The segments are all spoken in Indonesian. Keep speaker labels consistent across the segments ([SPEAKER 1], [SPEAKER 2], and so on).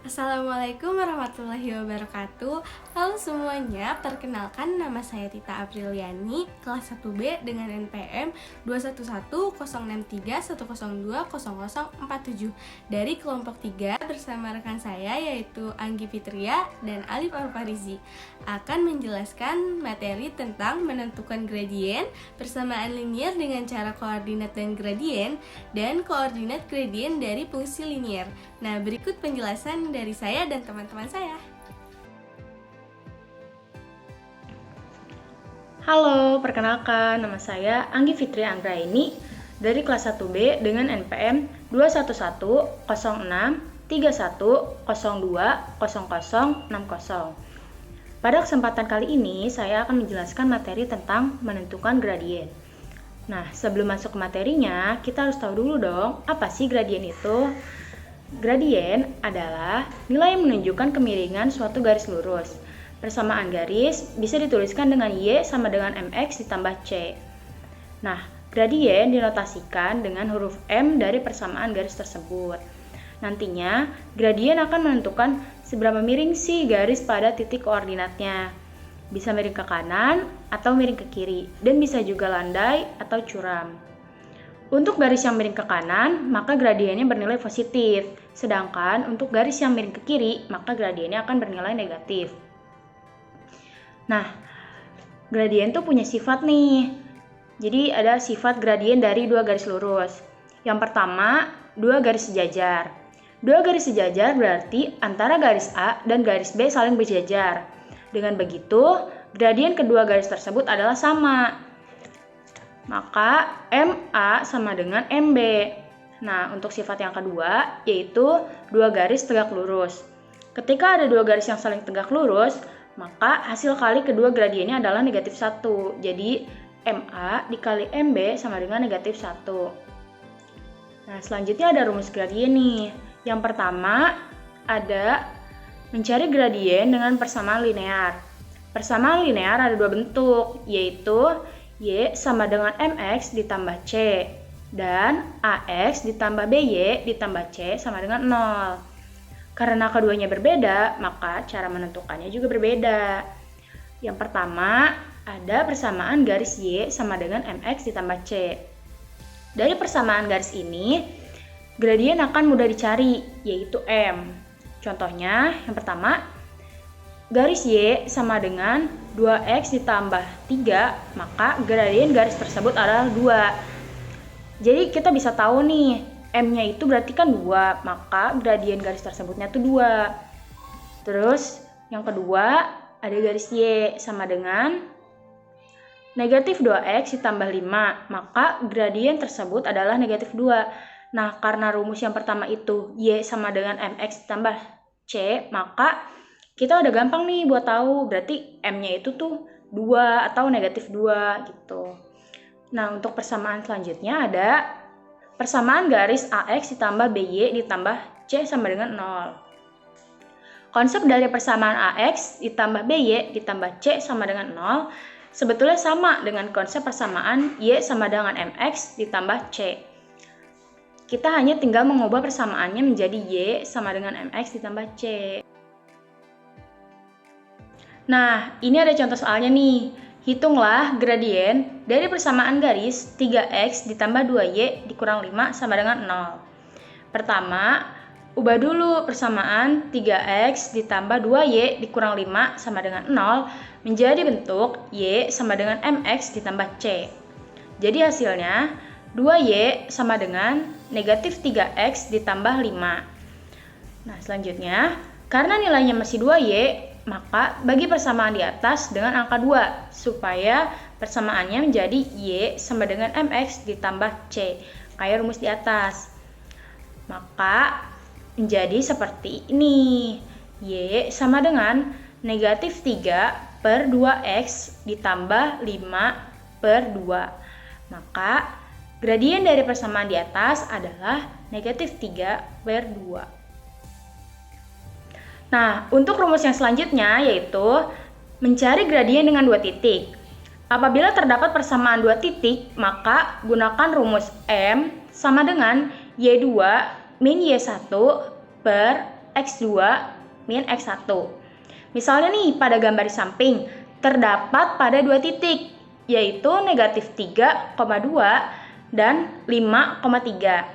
[SPEAKER 1] Assalamualaikum warahmatullahi wabarakatuh. Halo semuanya, perkenalkan nama saya Tita Apriliani, kelas 1B dengan NPM 2110631020047 dari kelompok 3 bersama rekan saya yaitu Anggi Fitria dan Alif Alfarizi akan menjelaskan materi tentang menentukan gradien, persamaan linier dengan cara koordinat dan gradien, dan koordinat gradien dari fungsi linier. Nah, berikut penjelasan dari saya dan teman-teman saya.
[SPEAKER 2] Halo, perkenalkan nama saya Anggi Fitri Anggraini dari kelas 1B dengan NPM 2110631020060. Pada kesempatan kali ini, saya akan menjelaskan materi tentang menentukan gradien. Nah, sebelum masuk ke materinya, kita harus tahu dulu dong, apa sih gradien itu? Gradien adalah nilai yang menunjukkan kemiringan suatu garis lurus. Persamaan garis bisa dituliskan dengan Y sama dengan MX ditambah C. Nah, gradien dinotasikan dengan huruf M dari persamaan garis tersebut. Nantinya, gradien akan menentukan seberapa miring sih garis pada titik koordinatnya. Bisa miring ke kanan atau miring ke kiri, dan bisa juga landai atau curam. Untuk garis yang miring ke kanan, maka gradiennya bernilai positif. Sedangkan untuk garis yang miring ke kiri, maka gradiennya akan bernilai negatif. Nah, gradien tuh punya sifat nih. Jadi ada sifat gradien dari dua garis lurus. Yang pertama, dua garis sejajar. Dua garis sejajar berarti antara garis A dan garis B saling berjajar. Dengan begitu, gradien kedua garis tersebut adalah sama. Maka MA sama dengan MB. Nah, untuk sifat yang kedua yaitu dua garis tegak lurus. Ketika ada dua garis yang saling tegak lurus, maka hasil kali kedua gradiennya adalah negatif 1. Jadi MA dikali MB sama dengan negatif 1. Nah, selanjutnya ada rumus gradien nih. Yang pertama ada mencari gradien dengan persamaan linear. Persamaan linear ada dua bentuk, yaitu Y sama dengan MX ditambah C dan AX ditambah BY ditambah C sama dengan 0. Karena keduanya berbeda, maka cara menentukannya juga berbeda. Yang pertama, ada persamaan garis Y sama dengan MX ditambah C. Dari persamaan garis ini, gradien akan mudah dicari, yaitu M. Contohnya, yang pertama, garis Y sama dengan 2X ditambah 3, maka gradien garis tersebut adalah 2. Jadi kita bisa tahu nih, M-nya itu berarti kan 2, maka gradien garis tersebutnya itu 2. Terus yang kedua, ada garis Y sama dengan negatif 2X ditambah 5, maka gradien tersebut adalah negatif 2. Nah, karena rumus yang pertama itu Y sama dengan MX ditambah C, maka kita udah gampang nih buat tahu berarti M-nya itu tuh 2 atau negatif 2 gitu. Nah, untuk persamaan selanjutnya ada persamaan garis AX ditambah BY ditambah C sama dengan 0. Konsep dari persamaan AX ditambah BY ditambah C sama dengan 0 sebetulnya sama dengan konsep persamaan Y sama dengan MX ditambah C. Kita hanya tinggal mengubah persamaannya menjadi Y sama dengan MX ditambah C. Nah, ini ada contoh soalnya nih. Hitunglah gradien dari persamaan garis 3X ditambah 2Y dikurang 5 sama dengan 0. Pertama, ubah dulu persamaan 3X ditambah 2Y dikurang 5 sama dengan 0 menjadi bentuk Y sama dengan MX ditambah C. Jadi hasilnya 2Y sama dengan negatif 3X ditambah 5. Nah, selanjutnya, karena nilainya masih 2Y, maka bagi persamaan di atas dengan angka 2 supaya persamaannya menjadi Y sama dengan MX ditambah C kayak rumus di atas. Maka menjadi seperti ini. Y sama dengan negatif 3 per 2X ditambah 5 per 2. Maka gradien dari persamaan di atas adalah negatif 3 per 2. Nah, untuk rumus yang selanjutnya yaitu mencari gradien dengan dua titik. Apabila terdapat persamaan dua titik, maka gunakan rumus M sama dengan Y2 min Y1 per X2 min X1. Misalnya nih, pada gambar di samping, terdapat pada 2 titik, yaitu negatif 3,2 dan 5,3.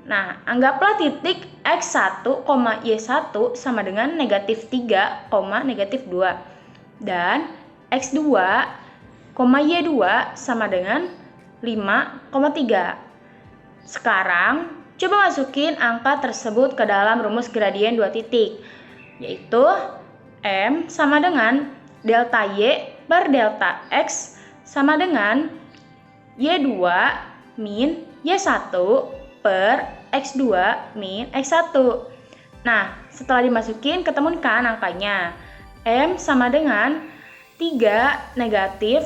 [SPEAKER 2] Nah, anggaplah titik X1, Y1 sama dengan negatif 3, negatif 2. Dan X2, Y2 sama dengan 5,3. Sekarang, coba masukin angka tersebut ke dalam rumus gradien 2 titik, yaitu M sama dengan delta Y per delta X sama dengan Y2 min Y1 per X2 min X1. Nah, setelah dimasukin, ketemukan angkanya. M sama dengan 3 negatif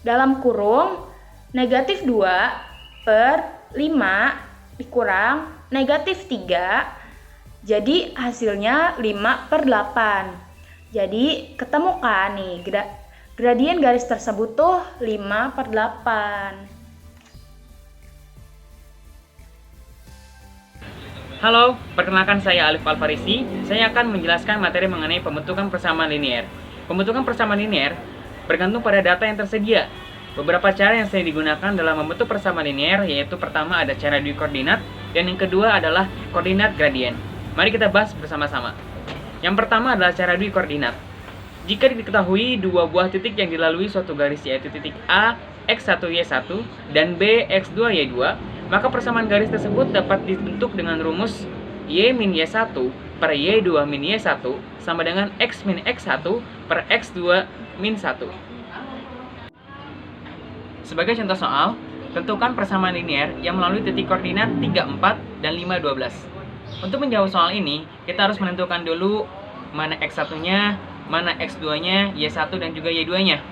[SPEAKER 2] dalam kurung negatif 2 per 5 dikurang negatif 3. Jadi hasilnya 5 per 8. Jadi ketemukan nih gradien garis tersebut tuh 5 per 8.
[SPEAKER 3] Halo, perkenalkan saya Alif Alfarisi. Saya akan menjelaskan materi mengenai pembentukan persamaan linear. Pembentukan persamaan linear bergantung pada data yang tersedia. Beberapa cara yang sering digunakan dalam membentuk persamaan linear yaitu pertama ada cara dui koordinat dan yang kedua adalah koordinat gradien. Mari kita bahas bersama-sama. Yang pertama adalah cara dui koordinat. Jika diketahui dua buah titik yang dilalui suatu garis yaitu titik A, X1, Y1 dan B, X2, Y2, maka persamaan garis tersebut dapat dibentuk dengan rumus Y min Y1 per Y2 min Y1 sama dengan X min X1 per X2 min 1. Sebagai contoh soal, tentukan persamaan linear yang melalui titik koordinat 3, 4, dan 5, 12. Untuk menjawab soal ini, kita harus menentukan dulu mana X1-nya, mana X2-nya, Y1 dan juga Y2-nya.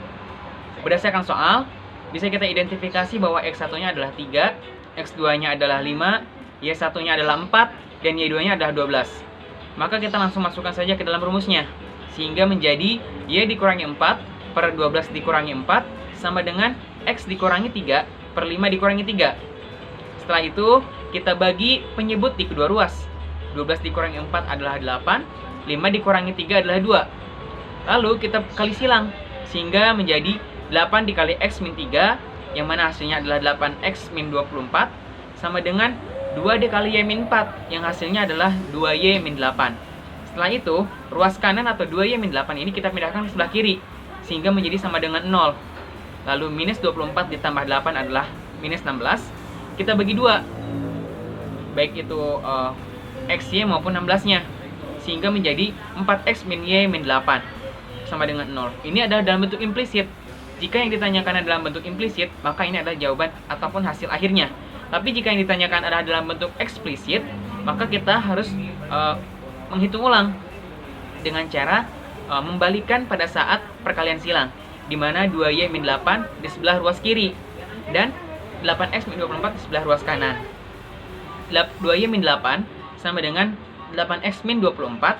[SPEAKER 3] Berdasarkan soal, bisa kita identifikasi bahwa X1-nya adalah 3, X2-nya adalah 5, Y1-nya adalah 4, dan Y2-nya adalah 12. Maka kita langsung masukkan saja ke dalam rumusnya, sehingga menjadi Y dikurangi 4 per 12 dikurangi 4 sama dengan X dikurangi 3 per 5 dikurangi 3. Setelah itu, kita bagi penyebut di kedua ruas. 12 dikurangi 4 adalah 8, 5 dikurangi 3 adalah 2. Lalu kita kali silang, sehingga menjadi 8 dikali X min 3, yang mana hasilnya adalah 8X min 24, sama dengan 2 dikali Y min 4, yang hasilnya adalah 2Y min 8. Setelah itu, ruas kanan atau 2Y min 8 ini kita pindahkan ke sebelah kiri, sehingga menjadi sama dengan 0. Lalu minus 24 ditambah 8 adalah minus 16. Kita bagi 2, baik itu XY maupun 16-nya, sehingga menjadi 4X min Y min 8 sama dengan 0. Ini adalah dalam bentuk implisit. Jika yang ditanyakan adalah dalam bentuk implisit, maka ini adalah jawaban ataupun hasil akhirnya. Tapi jika yang ditanyakan adalah dalam bentuk eksplisit, maka kita harus menghitung ulang dengan cara membalikan pada saat perkalian silang, di mana 2Y min 8 di sebelah ruas kiri dan 8X min 24 di sebelah ruas kanan. 2Y min 8 sama dengan 8X min 24.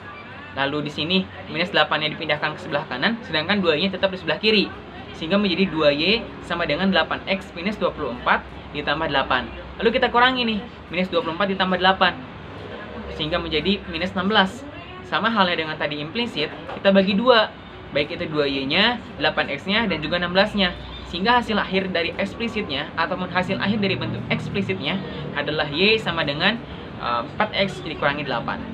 [SPEAKER 3] Lalu di sini minus 8-nya dipindahkan ke sebelah kanan, sedangkan 2Y tetap di sebelah kiri, sehingga menjadi 2Y sama dengan 8X minus 24 ditambah 8. Lalu kita kurangi nih, minus 24 ditambah 8, sehingga menjadi minus 16. Sama halnya dengan tadi implisit, kita bagi 2, baik itu 2Y-nya, 8X-nya, dan juga 16-nya. Sehingga hasil akhir dari eksplisitnya, ataupun hasil akhir dari bentuk eksplisitnya adalah Y sama dengan 4X dikurangi 8.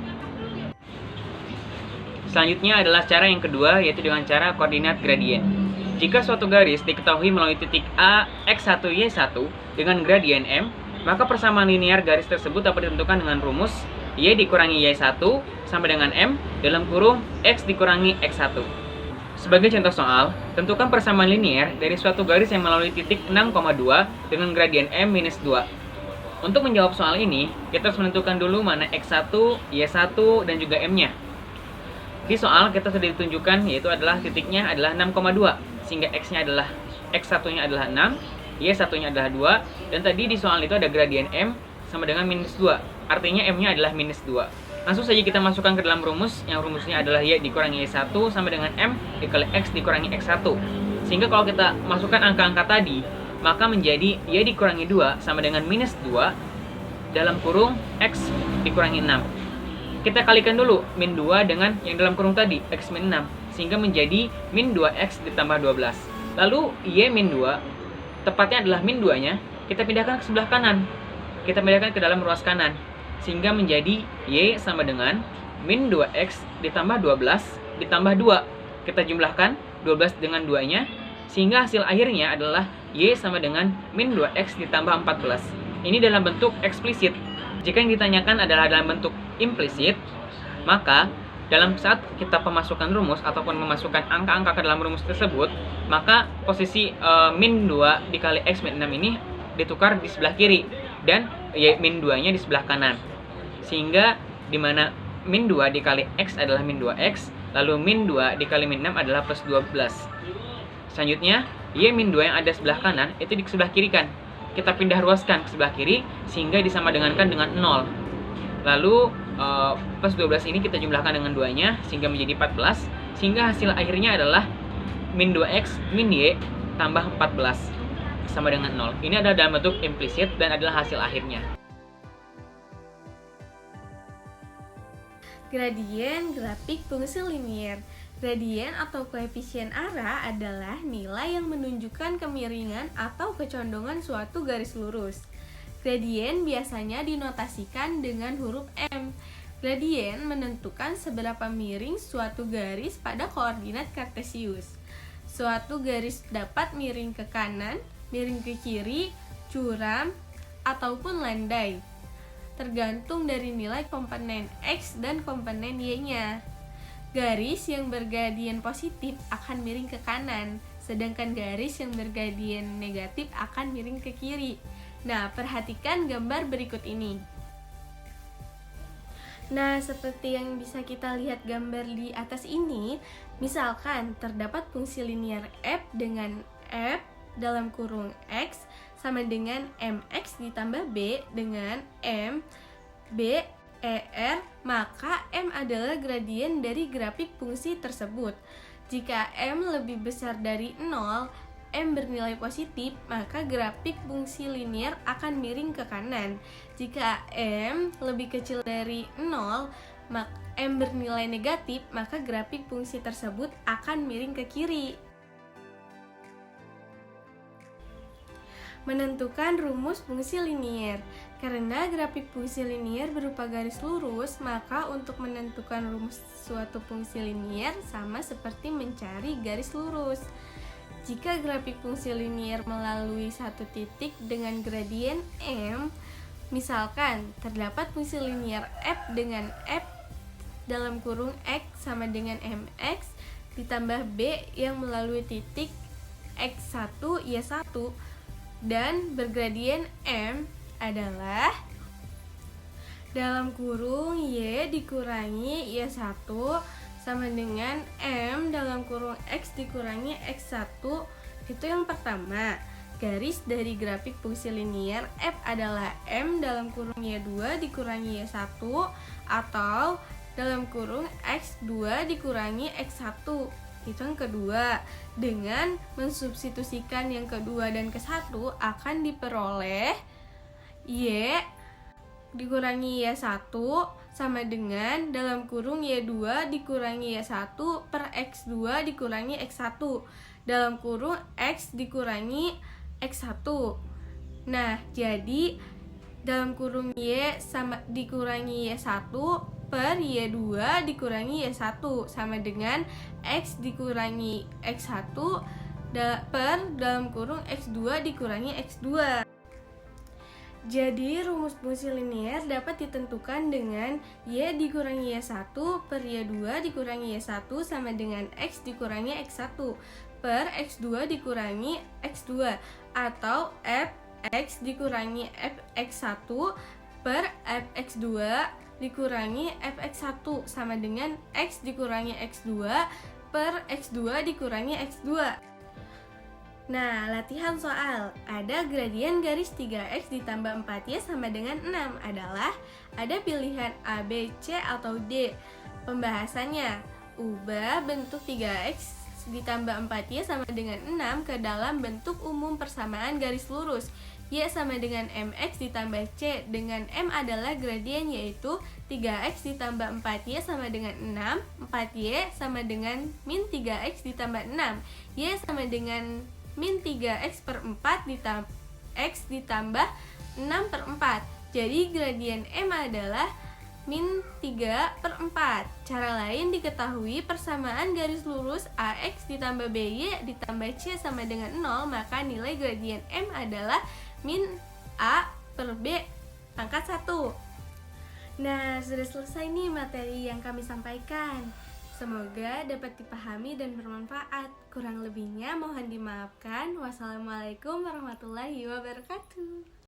[SPEAKER 3] Selanjutnya adalah cara yang kedua, yaitu dengan cara koordinat gradien. Jika suatu garis diketahui melalui titik A, X1, Y1 dengan gradien M, maka persamaan linear garis tersebut dapat ditentukan dengan rumus Y dikurangi Y1 sama dengan M dalam kurung X dikurangi X1. Sebagai contoh soal, tentukan persamaan linear dari suatu garis yang melalui titik 6,2 dengan gradien M minus 2. Untuk menjawab soal ini, kita harus menentukan dulu mana X1, Y1, dan juga M-nya. Di soal kita sudah ditunjukkan, yaitu adalah titiknya adalah 6,2, sehingga X-nya adalah X1-nya adalah 6, Y1-nya adalah 2, dan tadi di soal itu ada gradien M sama dengan minus 2, artinya M-nya adalah minus 2. Langsung saja kita masukkan ke dalam rumus, yang rumusnya adalah Y dikurangi Y1 sama dengan M dikali X dikurangi X1. Sehingga kalau kita masukkan angka-angka tadi, maka menjadi Y dikurangi 2 sama dengan minus 2 dalam kurung X dikurangi 6. kita kalikan dulu min 2 dengan yang dalam kurung tadi, x min 6, sehingga menjadi min 2x ditambah 12. Lalu y min 2, tepatnya adalah min 2-nya, kita pindahkan ke sebelah kanan. Kita pindahkan ke dalam ruas kanan, sehingga menjadi y sama dengan min 2x ditambah 12 ditambah 2. Kita jumlahkan 12 dengan 2-nya, sehingga hasil akhirnya adalah y sama dengan min 2x ditambah 14. Ini dalam bentuk eksplisit. Jika yang ditanyakan adalah dalam bentuk implisit, maka dalam saat kita pemasukan rumus ataupun memasukkan angka-angka ke dalam rumus tersebut, maka posisi min 2 dikali x min 6 ini ditukar di sebelah kiri dan y min 2-nya di sebelah kanan. Sehingga dimana min 2 dikali x adalah min 2x, lalu min 2 dikali min 6 adalah plus 12. Selanjutnya, y min 2 yang ada sebelah kanan itu di sebelah kiri kan. Kita pindah ruaskan ke sebelah kiri sehingga disamadengankan dengan 0. Lalu plus 12 ini kita jumlahkan dengan 2-nya sehingga menjadi 14, sehingga hasil akhirnya adalah min 2x min y tambah 14 sama dengan 0. Ini adalah dalam bentuk implisit dan adalah hasil akhirnya.
[SPEAKER 1] Gradien grafik fungsi linier. Gradien atau koefisien arah adalah nilai yang menunjukkan kemiringan atau kecondongan suatu garis lurus. Gradien biasanya dinotasikan dengan huruf M. Gradien menentukan seberapa miring suatu garis pada koordinat kartesius. Suatu garis dapat miring ke kanan, miring ke kiri, curam, ataupun landai, tergantung dari nilai komponen X dan komponen Y-nya. Garis yang bergradien positif akan miring ke kanan, sedangkan garis yang bergradien negatif akan miring ke kiri. Nah, perhatikan gambar berikut ini. Nah, seperti yang bisa kita lihat gambar di atas ini, misalkan terdapat fungsi linier f dengan f dalam kurung x sama dengan mx ditambah b dengan m, b, r, maka m adalah gradien dari grafik fungsi tersebut. Jika m lebih besar dari 0, m bernilai positif, maka grafik fungsi linier akan miring ke kanan. Jika m lebih kecil dari 0, maka m bernilai negatif, maka grafik fungsi tersebut akan miring ke kiri. Menentukan rumus fungsi linier. Karena grafik fungsi linier berupa garis lurus, maka untuk menentukan rumus suatu fungsi linier sama seperti mencari garis lurus. Jika grafik fungsi linier melalui satu titik dengan gradien M, misalkan terdapat fungsi linier f dengan f dalam kurung x sama dengan mx ditambah b yang melalui titik x1 y1 dan bergradien M adalah dalam kurung y dikurangi y1 sama dengan M dalam kurung X dikurangi X1. Itu yang pertama. Garis dari grafik fungsi linier F adalah M dalam kurung Y2 dikurangi Y1 atau dalam kurung X2 dikurangi X1. Itu yang kedua. Dengan mensubstitusikan yang kedua dan ke-1 akan diperoleh Y dikurangi Y1 sama dengan dalam kurung Y2 dikurangi Y1 per X2 dikurangi X1 dalam kurung X dikurangi X1. Nah, jadi dalam kurung Y sama dikurangi Y1 per Y2 dikurangi Y1 sama dengan X dikurangi X1 per dalam kurung X2 dikurangi X2. Jadi, rumus fungsi linier dapat ditentukan dengan Y dikurangi Y1 per Y2 dikurangi Y1 sama dengan X dikurangi X1 per X2 dikurangi X2 atau Fx dikurangi Fx1 per Fx2 dikurangi Fx1 sama dengan X dikurangi X2 per X2 dikurangi X2. Nah, latihan soal. Ada gradien garis 3x ditambah 4y sama dengan 6 adalah ada pilihan A, B, C, atau D. Pembahasannya, ubah bentuk 3x ditambah 4y sama dengan 6 ke dalam bentuk umum persamaan garis lurus. Y sama dengan mx ditambah C dengan M adalah gradien yaitu 3x ditambah 4y sama dengan 6, 4y sama dengan min 3x ditambah 6, y sama dengan min 3x per 4 x ditambah 6 per 4. Jadi gradien M adalah min 3 per 4. Cara lain diketahui persamaan garis lurus AX ditambah BY ditambah C sama dengan 0, maka nilai gradien M adalah min A per B pangkat 1. Nah, sudah selesai nih materi yang kami sampaikan. Semoga dapat dipahami dan bermanfaat. Kurang lebihnya mohon dimaafkan. Wassalamualaikum warahmatullahi wabarakatuh.